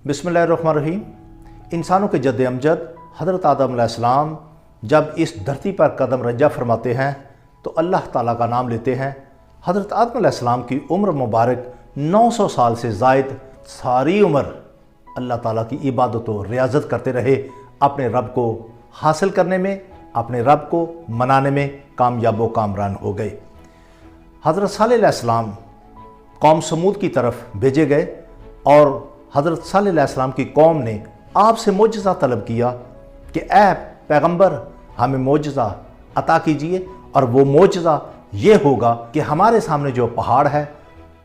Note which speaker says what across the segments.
Speaker 1: बिस्मिल्लाहिर्रहमानिर्रहीम। इंसानों के जद्द अमजद हज़रत आदम अलैहिस्सलाम जब इस धरती पर कदम रजा फरमाते हैं तो अल्लाह ताला का नाम लेते हैं। हज़रत आदम अलैहिस्सलाम की उम्र मुबारक 900 साल से ज़ायद सारी उम्र अल्लाह ताला की इबादत व रियाज़त करते रहे, अपने रब को हासिल करने में, अपने रब को मनाने में कामयाब व कामरान हो गए। हज़रत सालेह अलैहिस्सलाम कौम समूद की तरफ भेजे गए और हज़रत सालेह अलैहिस्सलाम की कौम ने आपसे मोजज़ा तलब किया कि ऐ पैगंबर हमें मोजज़ा अता कीजिए, और वो मोजज़ा ये होगा कि हमारे सामने जो पहाड़ है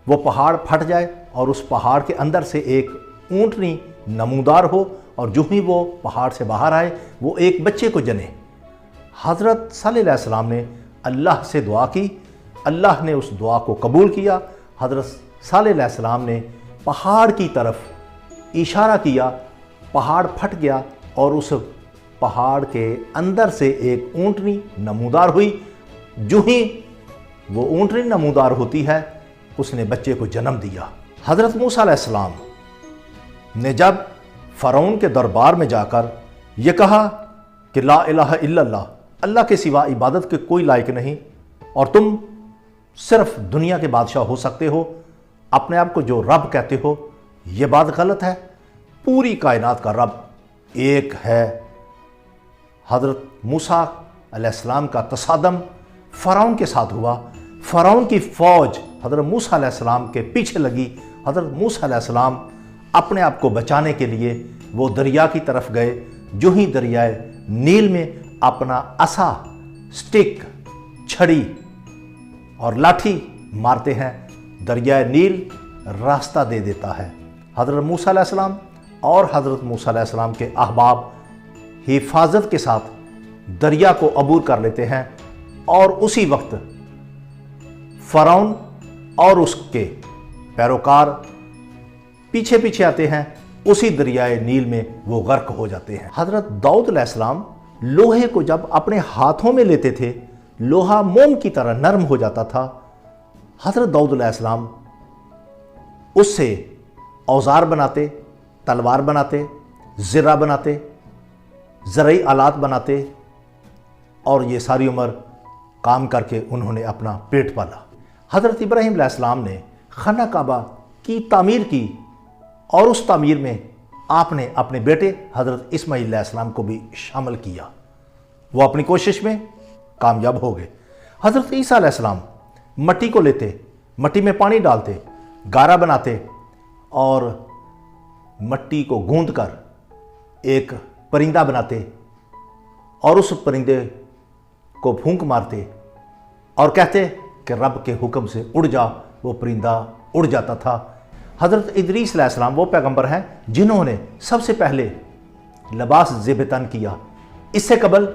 Speaker 1: वो पहाड़ फट जाए और उस पहाड़ के अंदर से एक ऊँटनी नमूदार हो, और जो ही वो पहाड़ से बाहर आए वो एक बच्चे को जने। हज़रत सालेह अलैहिस्सलाम ने अल्लाह से दुआ की, अल्लाह ने उस दुआ को कबूल किया। हज़रत सालेह अलैहिस्सलाम ने पहाड़ की तरफ इशारा किया, पहाड़ फट गया और उस पहाड़ के अंदर से एक ऊँटनी नमूदार हुई। जो ही वो ऊँटनी नमूदार होती है उसने बच्चे को जन्म दिया। हज़रत मूसा अलैहिस्सलाम ने जब फ़िरौन के दरबार में जाकर ये कहा कि ला इलाहा इल्लल्लाह, अल्लाह के सिवा इबादत के कोई लायक नहीं और तुम सिर्फ दुनिया के बादशाह हो सकते हो, अपने आप को जो रब कहते हो ये बात गलत है, पूरी कायनात का रब एक है। हज़रत मूसा अलैहिस्सलाम का तसादम फ़िरौन के साथ हुआ। फ़िरौन की फ़ौज हज़रत मूसा अलैहिस्सलाम के पीछे लगी। हज़रत मूसा अलैहिस्सलाम अपने आप को बचाने के लिए वो दरिया की तरफ गए। जो ही दरियाए नील में अपना असा, स्टिक, छड़ी और लाठी मारते हैं, दरियाए नील रास्ता दे देता है। हज़रत मूसा अलैहिस्सलाम और हज़रत मूसा अलैहिस्सलाम के अहबाब हिफाजत के साथ दरिया को अबूर कर लेते हैं, और उसी वक्त फ़िरौन और उसके पैरोकार पीछे पीछे आते हैं। उसी दरियाए नील में वो गर्क हो जाते हैं। हज़रत दाऊद अलैहिस्सलाम लोहे को जब अपने हाथों में लेते थे, लोहा मोम की तरह नरम हो जाता था। हज़रत दाऊद अलैहिस्सलाम उससे औजार बनाते, तलवार बनाते, ज़िरा बनाते, ज़रई आलात बनाते, और ये सारी उम्र काम करके उन्होंने अपना पेट पाला। हज़रत इब्राहीम अलैहिस्सलाम ने खाना काबा की तामीर की, और उस तामीर में आपने अपने बेटे हज़रत इस्माईल अलैहिस्सलाम को भी शामिल किया। वो अपनी कोशिश में कामयाब हो गए। हज़रत ईसा अलैहिस्सलाम मट्टी को लेते, मट्टी में पानी डालते, गारा बनाते और मट्टी को गूंद कर एक परिंदा बनाते, और उस परिंदे को फूंक मारते और कहते कि रब के हुक्म से उड़ जा। वो परिंदा उड़ जाता था। हज़रत इदरीस अलैहिस्सलाम वो पैगंबर हैं जिन्होंने सबसे पहले लिबास ज़ेबतन किया। इससे कबल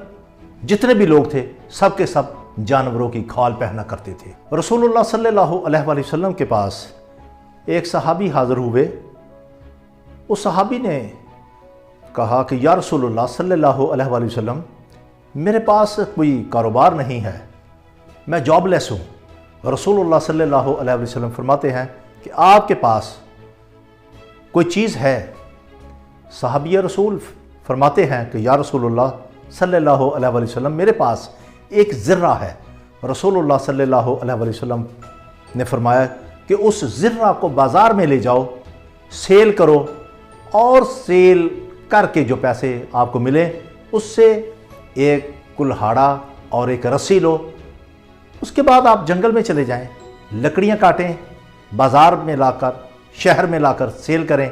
Speaker 1: जितने भी लोग थे सब के सब जानवरों की खाल पहना करते थे। रसूलुल्लाह सल्लल्लाहु अलैहि वसल्लम के पास एक सहाबी हाज़िर हुए। उस सहाबी ने कहा कि या रसूलुल्लाह सल्लल्लाहु अलैहि वसल्लम, मेरे पास कोई कारोबार नहीं है, मैं जॉबलेस हूँ। रसूलुल्लाह सल्लल्लाहु अलैहि वसल्लम फरमाते हैं कि आपके पास कोई चीज़ है? सहाबी रसूल फरमाते हैं कि या रसूलुल्लाह सल्लल्लाहु अलैहि वसल्लम, मेरे पास एक ज़र्रा है। रसूलुल्लाह सल्लल्लाहु अलैहि वसल्लम ने फरमाया कि उस ज़र्रा को बाज़ार में ले जाओ, सेल करो, और सेल करके जो पैसे आपको मिले उससे एक कुल्हाड़ा और एक रस्सी लो। उसके बाद आप जंगल में चले जाएं, लकड़ियां काटें, बाज़ार में लाकर, शहर में लाकर सेल करें।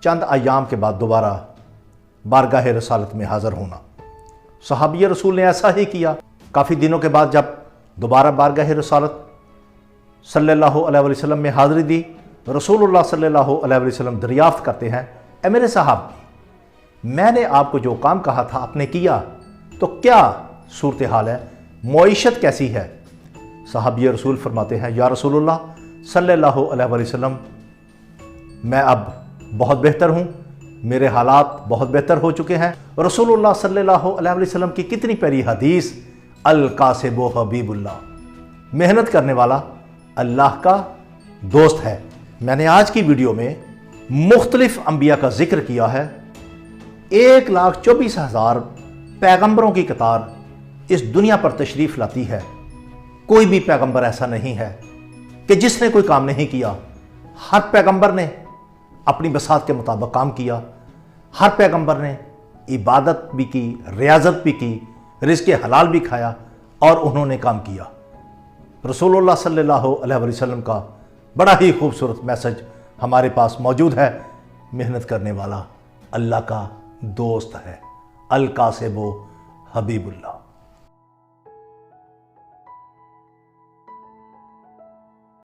Speaker 1: चंद अय्याम के बाद दोबारा बारगाह रसालत में हाज़िर होना। सहाबी रसूल ने ऐसा ही किया। काफ़ी दिनों के बाद जब दोबारा बारगाह रसालत सल्लल्लाहु अलैहि वसल्लम में हाज़िरी दी, रसूलुल्लाह सल्लल्लाहु अलैहि वसल्लम दरियाफ्त करते हैं, ए मेरे साहब, मैंने आपको जो काम कहा था आपने किया, तो क्या सूरत हाल है, मईशत कैसी है? सहाबी रसूल फरमाते हैं, या रसूलुल्लाह सल्लल्लाहु अलैहि वसल्लम, मैं अब बहुत बेहतर हूँ, मेरे हालात बहुत बेहतर हो चुके हैं। रसूलुल्लाह सल्लल्लाहु अलैहि वसल्लम की कितनी प्यारी हदीस, अल कासिबु हबीबुल्लाह, मेहनत करने वाला अल्लाह का दोस्त है। मैंने आज की वीडियो में मुख्तलिफ अंबिया का जिक्र किया है। 1,24,000 पैगंबरों की कतार इस दुनिया पर तशरीफ़ लाती है। कोई भी पैगंबर ऐसा नहीं है कि जिसने कोई काम नहीं किया। हर पैगंबर ने अपनी बसात के मुताबिक काम किया। हर पैगंबर ने इबादत भी की, रियाजत भी की, रिज़्क़ हलाल भी खाया और उन्होंने काम किया। रसूलुल्लाह सल्लल्लाहु अलैहि वसल्लम का बड़ा ही खूबसूरत मैसेज हमारे पास मौजूद है। मेहनत करने वाला अल्लाह का दोस्त है। अल कासिबु हबीबुल्लाह।